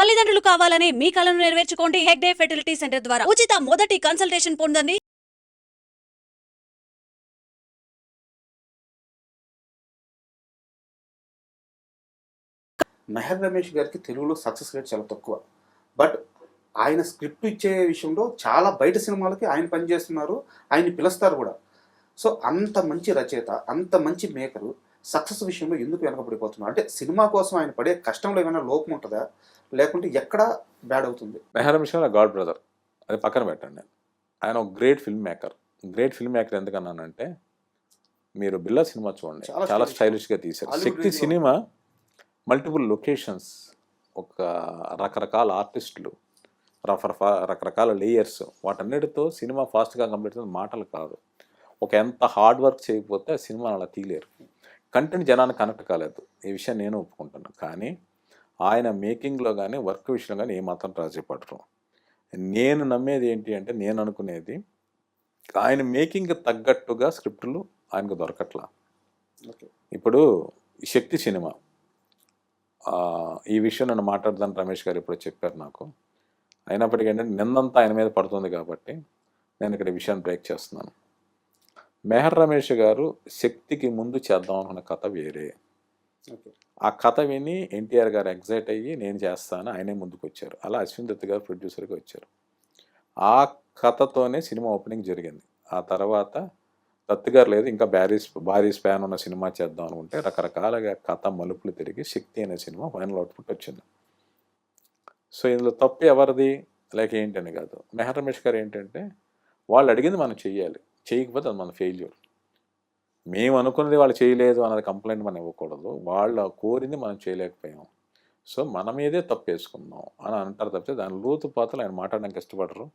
తల్లిదండ్రులు కావాలని మీ కలను నెరవేర్చుకోండి హెగ్డే ఫెర్టిలిటీ సెంటర్ ద్వారా ఉచిత మొదటి కన్సల్టేషన్ పొందండి. మెహర్ రమేష్ గారికి తెలుగులో సక్సెస్ రేట్ చాలా తక్కువ. బట్ ఆయన స్క్రిప్ట్ ఇచ్చే విషయంలో చాలా బయట సినిమాలకి ఆయన పనిచేస్తున్నారు, ఆయన్ని పిలుస్తారు కూడా. సో అంత మంచి రచయిత, అంత మంచి మేకరు సక్సెస్ విషయంలో ఎందుకు వెనకబడిపోతున్నారు? అంటే సినిమా కోసం ఆయన పడే కష్టంలో ఏమైనా లోపం ఉంటుందా, లేకుంటే ఎక్కడ బ్యాడ్ అవుతుంది? మెహర్ రమేష్ గారు గాడ్ బ్రదర్, అది పక్కన పెట్టండి. ఆయన ఒక great filmmaker. Great filmmaker ఎందుకన్నానంటే, మీరు బిల్లా సినిమా చూడండి, చాలా స్టైలిష్గా తీశారు. శక్తి సినిమా మల్టిపుల్ లొకేషన్స్, ఒక రకరకాల ఆర్టిస్టులు, రకరకాల లేయర్స్, వాటన్నిటితో సినిమా ఫాస్ట్గా కంప్లీట్ అవుతుంది. మాటలు కాదు, ఒక ఎంత హార్డ్ వర్క్ చేయకపోతే ఆ సినిమా అలా తీయలేరు. కంటెంట్ జనానికి కనెక్ట్ కాలేదు, ఈ విషయం నేను ఒప్పుకుంటున్నాను. కానీ ఆయన మేకింగ్లో కానీ వర్క్ విషయంలో కానీ ఏమాత్రం రాజీపడరు. నేను నమ్మేది ఏంటి అంటే, నేను అనుకునేది ఆయన మేకింగ్ తగ్గట్టుగా స్క్రిప్టులు ఆయనకు దొరకట్లా. ఇప్పుడు శక్తి సినిమా ఈ విషయం నన్ను మాట్లాడదాన్ని రమేష్ గారు ఇప్పుడు చెప్పారు నాకు. అయినప్పటికీ ఏంటంటే నిందంతా ఆయన మీద పడుతుంది కాబట్టి నేను ఇక్కడ ఈ విషయాన్ని బ్రేక్ చేస్తున్నాను. మెహర్ రమేష్ గారు శక్తికి ముందు చేద్దాం అనుకున్న కథ వేరే. ఆ కథ విని ఎన్టీఆర్ గారు ఎగ్జైట్ అయ్యి నేను చేస్తాను ఆయనే ముందుకు వచ్చారు. అలా అశ్విన్ దత్ గారు ప్రొడ్యూసర్గా వచ్చారు. ఆ కథతోనే సినిమా ఓపెనింగ్ జరిగింది. ఆ తర్వాత దత్ గారు లేదు, ఇంకా భారీ స్పాన్ ఉన్న సినిమా చేద్దాం అనుకుంటే రకరకాలుగా కథ మలుపులు తిరిగి శక్తి అనే సినిమా ఫైనల్ అవుట్పుట్ వచ్చింది. సో ఇందులో తప్పు ఎవరిది లేక ఏంటని కాదు. మెహర్ రమేష్ గారు ఏంటంటే, వాళ్ళు అడిగింది మనం చెయ్యాలి, చేయకపోతే అది మన ఫెయిల్యూర్. మేము అనుకున్నది వాళ్ళు చేయలేదు అన్నది కంప్లైంట్ మనం ఇవ్వకూడదు. వాళ్ళు కోరింది మనం చేయలేకపోయాం, సో మన మీదే తప్పు వేసుకుందాం అని అంటారు తప్పితే దాని లోతుపాతలు ఆయన మాట్లాడడానికి ఇష్టపడరు.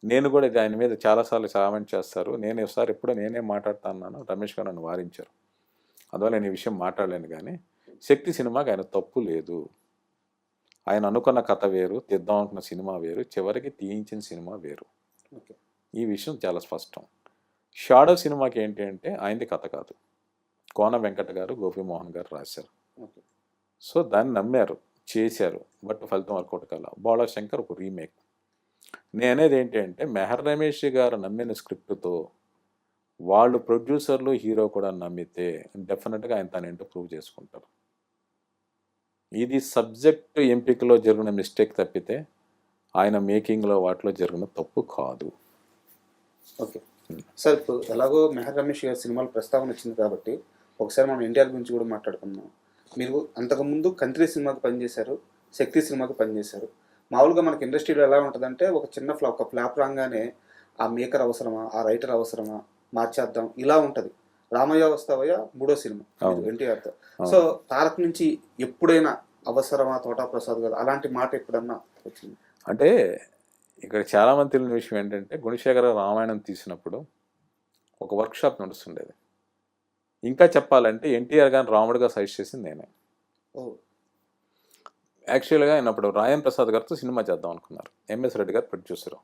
నేను కూడా ఇది ఆయన మీద చాలాసార్లు కామెంట్ చేస్తారు. నేను ఒకసారి ఎప్పుడో నేనే మాట్లాడుతా అన్నాను, రమేష్ గారు నన్ను వారించారు. అందువల్ల నేను ఈ విషయం మాట్లాడలేను. కానీ శక్తి సినిమాకి ఆయన తప్పు లేదు. ఆయన అనుకున్న కథ వేరు, తీద్దాం అనుకున్న సినిమా వేరు, చివరికి తీయించిన సినిమా వేరు. ఈ విషయం చాలా స్పష్టం. షాడో సినిమాకి ఏంటి అంటే ఆయనది కథ కాదు, కోన వెంకట గారు, గోపీమోహన్ గారు రాశారు. సో దాన్ని నమ్మారు, చేశారు, బట్ ఫలితం వర్కౌట్ కాల. బాలా శంకర్ ఒక రీమేక్. నేనేది ఏంటి అంటే, మెహర్ రమేష్ గారు నమ్మిన స్క్రిప్ట్తో వాళ్ళు ప్రొడ్యూసర్లు, హీరో కూడా నమ్మితే డెఫినెట్గా ఆయన తనేంటో ప్రూవ్ చేసుకుంటారు. ఇది సబ్జెక్ట్ ఎంపికలో జరిగిన మిస్టేక్ తప్పితే ఆయన మేకింగ్లో వాటిలో జరిగిన తప్పు కాదు. ఓకే సార్, ఇప్పుడు ఎలాగో మెహర్ రమేష్ గారి సినిమాలు ప్రస్తావన వచ్చింది కాబట్టి ఒకసారి మనం ఎన్టీఆర్ గురించి కూడా మాట్లాడుకుందాం. మీరు అంతకుముందు కంట్రీ సినిమాకి పనిచేశారు, శక్తి సినిమాకి పనిచేశారు. మామూలుగా మనకి ఇండస్ట్రీలో ఎలా ఉంటుందంటే, ఒక చిన్న ఒక ఫ్లాప్ రాగానే ఆ మేకర్ అవసరమా, ఆ రైటర్ అవసరమా, మార్చేద్దాం, ఇలా ఉంటుంది. రామయ్య వస్తావయ్య మూడో సినిమా ఎన్టీఆర్తో. సో తారక్ నుంచి ఎప్పుడైనా అవసరమా తోటా ప్రసాద్ గారు అలాంటి మాట ఎప్పుడన్నా వచ్చింది? అంటే ఇక్కడ చాలామంది తెలియని విషయం ఏంటంటే, గుణశేఖర రామాయణం తీసినప్పుడు ఒక వర్క్షాప్ నడుస్తుండేది. ఇంకా చెప్పాలంటే ఎన్టీఆర్ గారిని రాముడిగా సజెస్ట్ చేసింది నేనే. యాక్చువల్గా అయినప్పుడు రాయన్ ప్రసాద్ గారితో సినిమా చేద్దాం అనుకున్నారు. ఎంఎస్ రెడ్డి గారు ప్రొడ్యూసరు.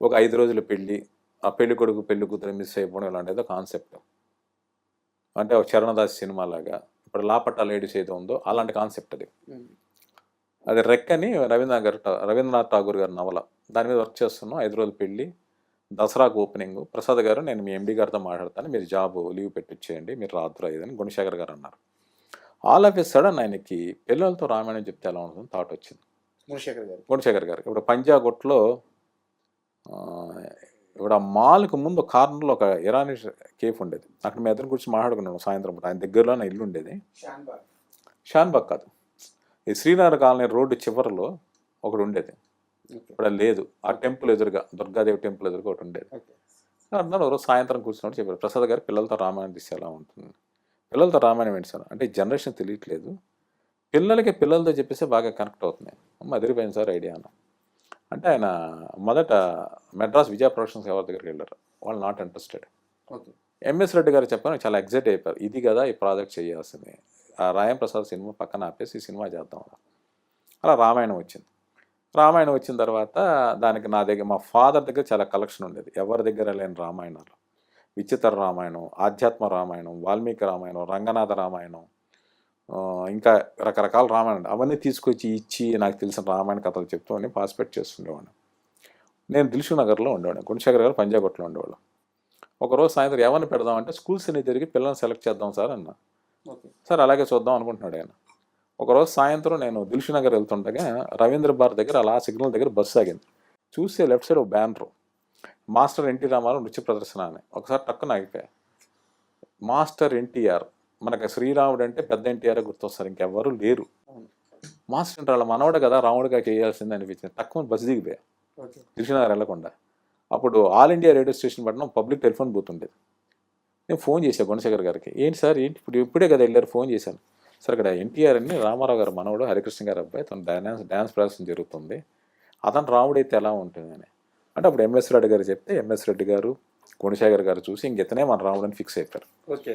ఒక 5 రోజుల పెళ్ళి, ఆ పెళ్లి కొడుకు పెళ్లి కూతురు మిస్ అయిపోవడం ఇలాంటిదో కాన్సెప్ట్. అంటే ఒక చరణదాస్ సినిమా లాగా, ఇప్పుడు లాపట్టా లేడీస్ ఏదో ఉందో అలాంటి కాన్సెప్ట్ అది. అది రెక్కని రవీంద్రనాథ్ ఠాగూర్ గారి నవల, దాని మీద వర్క్ చేస్తున్నాం. 5 రోజుల పెళ్ళి, దసరాకు ఓపెనింగ్. ప్రసాద్ గారు, నేను మీ ఎండి గారితో మాట్లాడతాను, మీరు జాబ్ లీవ్ పెట్టించేయండి, మీరు రాత్రి అయ్యేదని గుణశేఖర్ గారు అన్నారు. ఆల్ ఆఫ్ ఎ సడన్ ఆయనకి పిల్లలతో రామాయణం చెప్తే ఎలా ఉంటుంది థాట్ వచ్చింది గుణశేఖర్ గారికి. ఇప్పుడు పంజాగుట్లో ఇప్పుడు ఆ మాల్కి ముందు కార్నర్లో ఒక ఇరానీ కేఫ్ ఉండేది. అక్కడ మేము ఎదురు కూర్చొని మాట్లాడుకున్నాను సాయంత్రం పూట. ఆయన దగ్గరలో నా ఇల్లు ఉండేది. షాన్బాగ్ కాదు, ఈ శ్రీనగర్ కాలనీ రోడ్డు చివరిలో ఒకటి ఉండేది. ఇప్పుడు అది లేదు. ఆ టెంపుల్ ఎదురుగా, దుర్గాదేవి టెంపుల్ ఎదురుగా ఒకటి ఉండేది. అన్నారు ఒకరోజు సాయంత్రం కూర్చున్నట్టు చెప్పారు, ప్రసాద్ గారు పిల్లలతో రామాయణం తీస్తే ఎలా ఉంటుంది. పిల్లలతో రామాయణం ఏంటి సార్ అంటే, జనరేషన్ తెలియట్లేదు, పిల్లలకి పిల్లలతో చెప్పేస్తే బాగా కనెక్ట్ అవుతున్నాయి. అదిరిపోయింది సార్ ఐడియా అన్న. అంటే ఆయన మొదట మెడ్రాస్ విజయ ప్రొడక్షన్స్ ఎవరి దగ్గరికి వెళ్ళారు, వాళ్ళు నాట్ ఇంట్రెస్టెడ్. ఎంఎస్ రెడ్డి గారు చెప్పాను, చాలా ఎగ్జైట్ అయిపోయారు. ఇది కదా ఈ ప్రాజెక్ట్ చేయాల్సింది, ఆ రాయం ప్రసాద్ సినిమా పక్కన ఆపేసి ఈ సినిమా చేద్దాం. అలా రామాయణం వచ్చింది. రామాయణం వచ్చిన తర్వాత దానికి నా దగ్గర, మా ఫాదర్ దగ్గర చాలా కలెక్షన్ ఉండేది, ఎవరి దగ్గర లేని రామాయణాలు. విచిత్ర రామాయణం, ఆధ్యాత్మ రామాయణం, వాల్మీకి రామాయణం, రంగనాథ రామాయణం, ఇంకా రకరకాల రామాయణం అవన్నీ తీసుకొచ్చి ఇచ్చి నాకు తెలిసిన రామాయణ కథలు చెప్తూ అని పార్టిసిపేట్ చేస్తుండేవాడిని. నేను దిల్షుక్ నగర్లో ఉండేవాడిని, గుణశేఖర్ గారు పంజాగుట్లో ఉండేవాళ్ళు. ఒకరోజు సాయంత్రం ఏమని పెడదామంటే స్కూల్స్ అన్ని తిరిగి పిల్లల్ని సెలెక్ట్ చేద్దాం సార్ అన్న. ఓకే. సార్ అలాగే చూద్దాం అనుకుంటున్నాడు ఆయన. ఒకరోజు సాయంత్రం నేను దిల్షుక్ నగర్ వెళ్తుండగా రవీంద్ర భారత్ దగ్గర అలా సిగ్నల్ దగ్గర బస్సు ఆగింది. చూస్తే లెఫ్ట్ సైడ్ ఒక బ్యానరు, మాస్టర్ ఎన్టీ రామారావు నృత్య ప్రదర్శన అని. ఒకసారి టక్కున ఆగిపోయా. మాస్టర్ ఎన్టీఆర్, మనకు శ్రీరాముడు అంటే పెద్ద ఎన్టీఆర్ గుర్తొస్తారు, ఇంకెవ్వరూ లేరు. మాస్టర్ అంటే వాళ్ళ మనవడు కదా, రాముడిగా చేయాల్సింది అనిపించింది. తక్కువ బస్సు దిగిపోయా ఓకే. దిల్షుక్ నగర్ వెళ్ళకుండా. అప్పుడు ఆల్ ఇండియా రేడియో స్టేషన్ పట్టిన పబ్లిక్ టెలిఫోన్ బూత్ ఉండేది. నేను ఫోన్ చేశాను గుణశేఖర్ గారికి. ఏంటి సార్, ఏంటి ఇప్పుడే కదా వెళ్ళారు, ఫోన్ చేశాను. సార్ ఇక్కడ ఎన్టీఆర్ అని రామారావు గారు మనవడు హరికృష్ణ గారు అబ్బాయి, తన డ్యాన్స్ ప్రదర్శన జరుగుతుంది, అతను రాముడైతే ఎలా ఉంటుందని. అంటే అప్పుడు ఎంఎస్ రెడ్డి గారు చెప్తే ఎంఎస్ రెడ్డి గారు గుణశేఖర్ గారు చూసి ఇంకెతనే మన రాముడని ఫిక్స్ అయిపోయారు. ఓకే.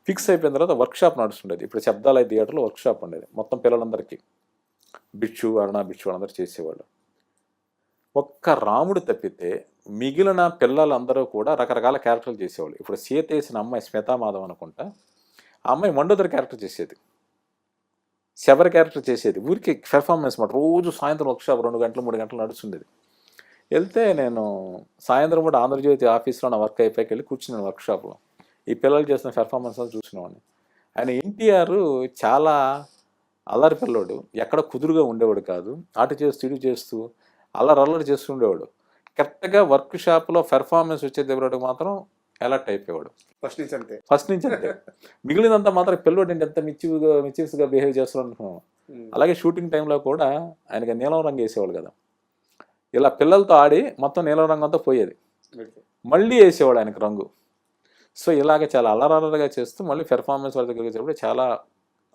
ఫిక్స్ అయిపోయిన తర్వాత వర్క్షాప్ నడుస్తుండేది. ఇప్పుడు శబ్దాలయ థియేటర్లో వర్క్షాప్ ఉండేది. మొత్తం పిల్లలందరికీ బిచ్చు అరుణ బిచ్చు వాళ్ళందరూ చేసేవాళ్ళు. ఒక్క రాముడు తప్పితే మిగిలిన పిల్లలందరూ కూడా రకరకాల క్యారెక్టర్లు చేసేవాళ్ళు. ఇప్పుడు సీత వేసిన అమ్మాయి స్మితామాధవ్ అనుకుంటా, ఆ అమ్మాయి మండోదరి క్యారెక్టర్ చేసేది, శబరి క్యారెక్టర్ చేసేది. ఊరికి పెర్ఫార్మెన్స్ మాట. రోజు సాయంత్రం వర్క్షాప్ 2 గంటలు 3 గంటలు నడుస్తుండేది. వెళ్తే నేను సాయంత్రం కూడా ఆంధ్రజ్యోతి ఆఫీస్లో నా వర్క్ అయిపోయాక వెళ్ళి కూర్చున్నాను వర్క్షాప్లో. ఈ పిల్లలు చేసిన పెర్ఫార్మెన్స్ అంతా చూసినవాడిని. ఆయన ఎన్టీఆర్ చాలా అల్లరి పిల్లోడు, ఎక్కడ కుదురుగా ఉండేవాడు కాదు, అటు చేస్తూ ఇటు చేస్తూ అల్లరి చేస్తూ ఉండేవాడు. కరెక్ట్గా వర్క్ షాప్లో పెర్ఫార్మెన్స్ వచ్చే దగ్గర మాత్రం అలర్ట్ అయిపోయేవాడు. ఫస్ట్ నుంచి అంతే. మిగిలినంతా మాత్రం పిల్లోడు ఎంత మిచ్చివిస్గా బిహేవ్ చేస్తాడు అనుకున్నాను. అలాగే షూటింగ్ టైంలో కూడా ఆయనకి నీలం రంగు వేసేవాడు కదా, ఇలా పిల్లలతో ఆడి మొత్తం నీలం రంగు అంతా పోయేది, మళ్ళీ వేసేవాడు ఆయనకు రంగు. సో ఇలాగ చాలా అల్లరగా చేస్తూ మళ్ళీ పెర్ఫార్మెన్స్ వాళ్ళ దగ్గరికి వచ్చేప్పుడు చాలా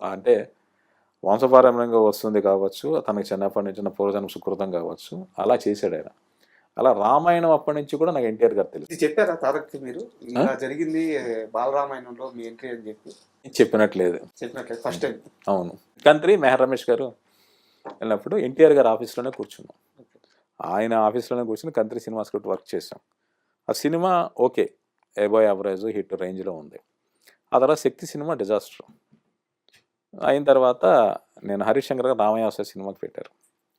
అంటే వంశపారంపర్యంగా వస్తుంది కావచ్చు, తనకి చిన్నప్పటి నుంచి పూర్వజన్మ సుకృతం కావచ్చు, అలా చేశాడు ఆయన. అలా రామాయణం అప్పటి నుంచి కూడా నాకు ఎన్టీఆర్ గారు తెలుసు. చెప్పారా తారక్కి మీరు ఇలా జరిగింది బాలరామాయణంలో మీ ఎంట్రీ అని చెప్పినట్లేదు ఫస్ట్ టైం? అవును. కంత్రి మెహర్ రమేష్ గారు వెళ్ళినప్పుడు ఎన్టీఆర్ గారు ఆఫీస్లోనే కూర్చున్నాం. ఆయన ఆఫీస్లోనే కూర్చుని కంత్రి సినిమా స్క్రిప్ట్ వర్క్ చేసాం. ఆ cinema okay, above average hit రేంజ్లో ఉంది. ఆ తర్వాత శక్తి సినిమా డిజాస్టర్ అయిన తర్వాత నేను హరీష్ శంకర్ గారు రామయాస సినిమాకి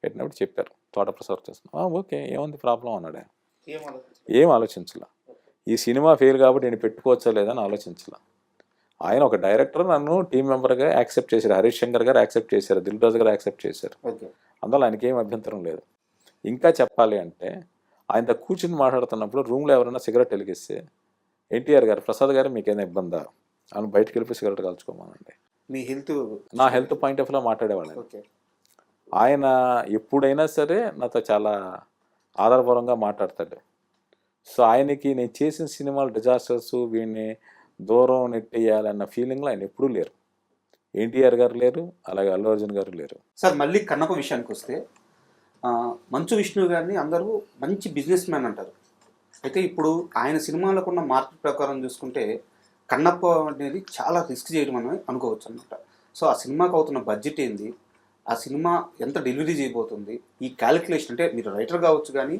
పెట్టినప్పుడు చెప్పారు తోటప్రసాద్ చేస్తున్నాం. ఓకే, ఏముంది ప్రాబ్లం అన్నాడు ఆయన. ఏం ఆలోచించలా, ఈ సినిమా ఫెయిల్ కాబట్టి నేను పెట్టుకోవచ్చా లేదని ఆలోచించలా. ఆయన ఒక డైరెక్టర్, నన్ను టీం మెంబర్గా యాక్సెప్ట్ చేశారు, హరీష్ శంకర్ గారు యాక్సెప్ట్ చేశారు, దిల్ రాజు గారు యాక్సెప్ట్ చేశారు. అందులో ఆయనకి ఏం అభ్యంతరం లేదు. ఇంకా చెప్పాలి అంటే ఆయనతో కూర్చుని మాట్లాడుతున్నప్పుడు రూమ్లో ఎవరైనా సిగరెట్ వెలిగిస్తే ఎన్టీఆర్ గారు, ప్రసాద్ గారు మీకేమైనా ఇబ్బందా అని బయటకు వెళ్ళిపోయి సిగరెట్ కాల్చుకోమానండి. మీ హెల్త్, నా హెల్త్ పాయింట్ ఆఫ్ వ్యూలో మాట్లాడేవాళ్ళని. ఆయన ఎప్పుడైనా సరే నాతో చాలా ఆధారపూర్వంగా మాట్లాడతాడు. సో ఆయనకి నేను చేసిన సినిమాలు డిజాస్టర్స్, వీడిని దూరం నెట్టేయాలన్న ఫీలింగ్లో ఆయన ఎప్పుడూ లేరు. ఎన్టీఆర్ గారు లేరు, అలాగే అల్లు అర్జున్ గారు లేరు. సార్ మళ్ళీ కన్నప్ప విషయానికి వస్తే, మంచు విష్ణు గారిని అందరూ మంచి బిజినెస్ మ్యాన్ అంటారు. అయితే ఇప్పుడు ఆయన సినిమాలకు ఉన్న మార్కెట్ ప్రకారం చూసుకుంటే కన్నప్ప అనేది చాలా రిస్క్ చేయడం అని అనుకోవచ్చు అనమాట. సో ఆ సినిమాకి అవుతున్న బడ్జెట్ ఏంది, ఆ సినిమా ఎంత డెలివరీ చేయబోతుంది, ఈ క్యాలిక్యులేషన్, అంటే మీరు రైటర్ కావచ్చు కానీ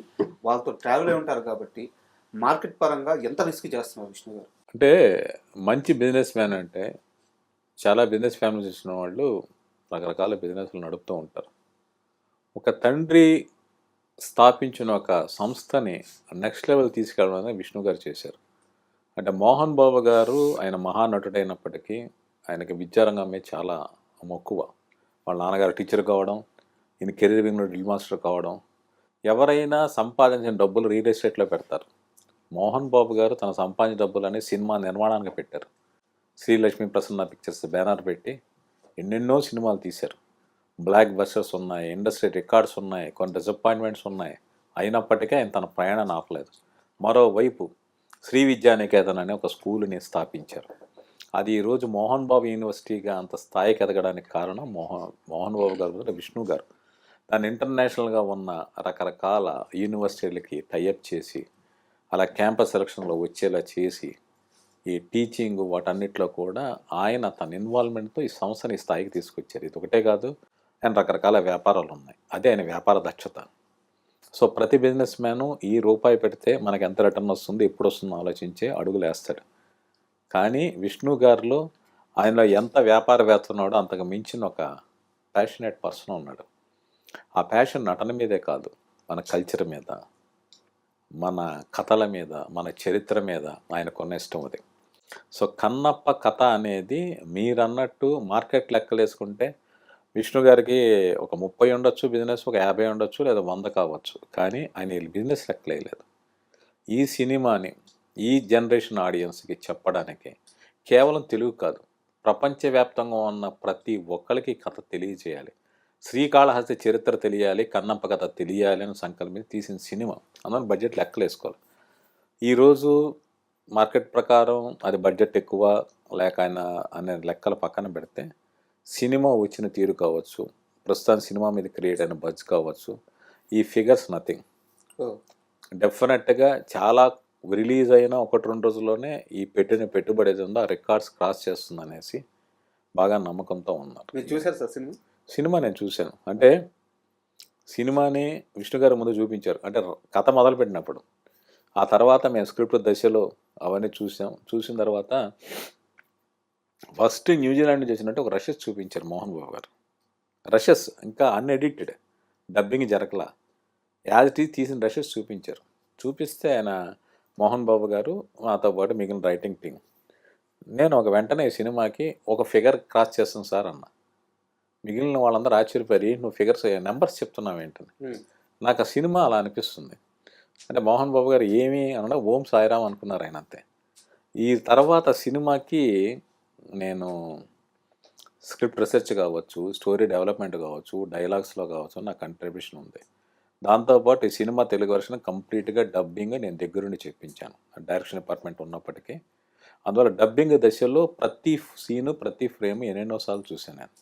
వాళ్ళతో ట్రావెల్ అయి ఉంటారు కాబట్టి మార్కెట్ పరంగా ఎంత రిస్క్ చేస్తున్నారు విష్ణు గారు? అంటే మంచి బిజినెస్ మ్యాన్ అంటే చాలా బిజినెస్ ఫ్యామిలీస్ ఇచ్చిన వాళ్ళు రకరకాల బిజినెస్లు నడుపుతూ ఉంటారు. ఒక తండ్రి స్థాపించిన ఒక సంస్థని నెక్స్ట్ లెవెల్ తీసుకెళ్ళడం అనేది విష్ణు గారు చేశారు. అంటే మోహన్ బాబు గారు ఆయన మహానటుడైనప్పటికీ ఆయనకి విద్యారంగం మీద చాలా మక్కువ. వాళ్ళ నాన్నగారు టీచర్ కావడం, ఈయన కెరీర్ వింగ్లో డ్రిల్ మాస్టర్ కావడం. ఎవరైనా సంపాదించిన డబ్బులు రియల్ ఎస్టేట్లో పెడతారు. మోహన్ బాబు గారు తన సంపాదించిన డబ్బులని సినిమా నిర్మాణానికి పెట్టారు. శ్రీలక్ష్మి ప్రసన్న పిక్చర్స్ బ్యానర్ పెట్టి ఎన్నెన్నో సినిమాలు తీశారు. బ్లాక్ బస్టర్స్ ఉన్నాయి, ఇండస్ట్రీ రికార్డ్స్ ఉన్నాయి, కొన్ని డిసప్పాయింట్మెంట్స్ ఉన్నాయి. అయినప్పటికీ ఆయన తన ప్రయాణాన్ని ఆపలేదు. మరోవైపు శ్రీ విద్యానికేతన్ అనే ఒక స్కూల్ని స్థాపించారు. అది ఈరోజు మోహన్ బాబు యూనివర్సిటీగా అంత స్థాయికి ఎదగడానికి కారణం మోహన్ బాబు గారు, విష్ణు గారు. దాన్ని ఇంటర్నేషనల్గా ఉన్న రకరకాల యూనివర్సిటీలకి టైఅప్ చేసి, అలా క్యాంపస్ సెలక్షన్లో వచ్చేలా చేసి, ఈ టీచింగ్ వాటన్నిటిలో కూడా ఆయన తన ఇన్వాల్వ్మెంట్తో ఈ సంస్థని స్థాయికి తీసుకొచ్చారు. ఇది ఒకటే కాదు, ఆయన రకరకాల వ్యాపారాలు ఉన్నాయి. అదే ఆయన వ్యాపార దక్షత. సో ప్రతి బిజినెస్ మ్యాను ఈ రూపాయి పెడితే మనకి ఎంత రిటర్న్ వస్తుంది, ఎప్పుడు వస్తుందో ఆలోచించే అడుగులు వేస్తాడు. కానీ విష్ణు గారిలో ఆయనలో ఎంత వ్యాపారవేత్త ఉన్నాడో అంతకు మించిన ఒక ప్యాషనేట్ పర్సన్ ఉన్నాడు. ఆ ప్యాషన్ నటన మీదే కాదు, మన కల్చర్ మీద, మన కథల మీద, మన చరిత్ర మీద ఆయనకున్న ఇష్టం అది. సో కన్నప్ప కథ అనేది మీరన్నట్టు మార్కెట్ లెక్కలు వేసుకుంటే విష్ణు గారికి ఒక 30 ఉండొచ్చు బిజినెస్, ఒక 50 ఉండొచ్చు, లేదా 100 కావచ్చు. కానీ ఆయన బిజినెస్ లెక్కలేదు. ఈ సినిమాని ఈ జనరేషన్ ఆడియన్స్కి చెప్పడానికి కేవలం తెలుగు కాదు, ప్రపంచవ్యాప్తంగా ఉన్న ప్రతి ఒక్కరికి కథ తెలియజేయాలి, శ్రీకాళహస్తి చరిత్ర తెలియాలి, కన్నప్ప కథ తెలియాలి అని సంకల్పించి తీసిన సినిమా. అందులో బడ్జెట్ లెక్కలు వేసుకోవాలి. ఈరోజు మార్కెట్ ప్రకారం అది బడ్జెట్ ఎక్కువ లేక ఆయన అనే లెక్కల పక్కన పెడితే సినిమా వచ్చిన తీరు కావచ్చు, ప్రస్తుతం సినిమా మీద క్రియేట్ అయిన బజ్ కావచ్చు, ఈ ఫిగర్స్ నథింగ్. డెఫినెట్గా చాలా రిలీజ్ అయిన 1-2 రోజుల్లోనే ఈ పెట్టిన పెట్టుబడి ఏది ఉందో ఆ రికార్డ్స్ క్రాస్ చేస్తుంది అనేసి బాగా నమ్మకంతో ఉన్నారు. మీరు చూసారు సార్ సినిమా? సినిమా నేను చూశాను. అంటే సినిమాని విష్ణు గారు ముందు చూపించారు, అంటే కథ మొదలుపెట్టినప్పుడు. ఆ తర్వాత మేము స్క్రిప్ట్ దశలో అవన్నీ చూసిన తర్వాత ఫస్ట్ న్యూజిలాండ్ చేసినట్టు ఒక రషెస్ చూపించారు మోహన్ బాబు గారు. రషెస్ ఇంకా అన్ఎడిటెడ్, డబ్బింగ్ జరగలా, యాజ్ ఇట్ ఈజ్ తీసిన రషెస్ చూపించారు. చూపిస్తే ఆయన మోహన్ బాబు గారు నాతో పాటు మిగిలిన రైటింగ్ టీం, నేను ఒక వెంటనే ఈ సినిమాకి ఒక ఫిగర్ క్రాస్ చేస్తాను సార్ అన్న. మిగిలిన వాళ్ళందరూ ఆశ్చర్యపోయి నువ్వు ఫిగర్స్ నెంబర్స్ చెప్తున్నావు ఏంటని. నాకు ఆ సినిమా అలా అనిపిస్తుంది. అంటే మోహన్ బాబు గారు ఏమి అనడం ఓం సాయిరామ్ అనుకున్నారు ఆయన అంతే. ఈ తర్వాత సినిమాకి నేను స్క్రిప్ట్ రీసెర్చ్ కావచ్చు, స్టోరీ డెవలప్మెంట్ కావచ్చు, డైలాగ్స్లో కావచ్చు నా కంట్రిబ్యూషన్ ఉంది. దాంతోపాటు ఈ సినిమా తెలుగు వర్షన్ కంప్లీట్గా డబ్బింగ్ నేను దగ్గరుండి చెప్పించాను, డైరెక్షన్ డిపార్ట్మెంట్ ఉన్నప్పటికీ. అందువల్ల డబ్బింగ్ దశలో ప్రతి సీను ప్రతి ఫ్రేమ్ ఎన్నెన్నోసార్లు చూశాను నేను.